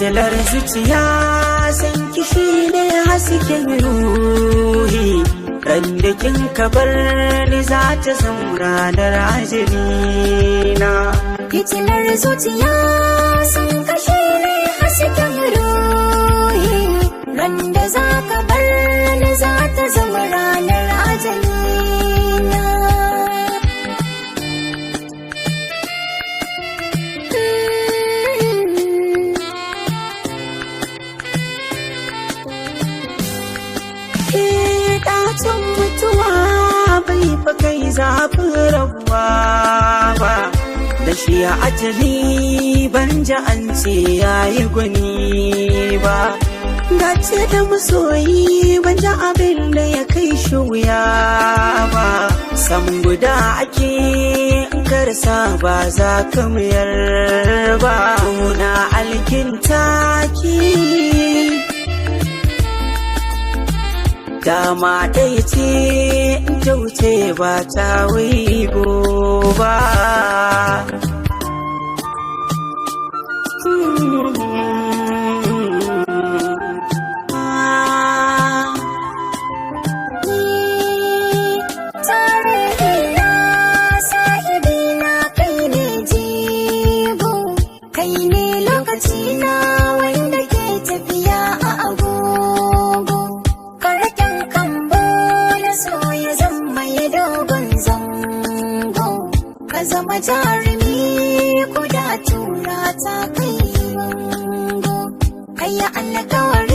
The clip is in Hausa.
fitilar zuciya san kishi ne hasken ruhi ran da kin kabar ni za ta zama ranar ajalina. Fitilar zuciya san kashi ne hasken ruhi ran da za ka bar ni za ta zama ranar ajalina. Ɗacin mutuwa bai fa kai zafin rabuwa ba, da shi a ajali ban ji an ce yayi gwani ba. Gace da masoyi ban ji abin da ya kai shi wuya ba, san guda ake in karsa ba za ka mayar ba. Tuna alkintaki dama ɗaya ce in ta wuce ba ta wigo ba. Tarihina sahibina kai ne jigo, kai ne lokacina wanda ke tafiya a agogo. Karaken kambo na so ya zama ya dogon zango, ka zama jarumi kuda tura ta kai bango, kai ya alkawari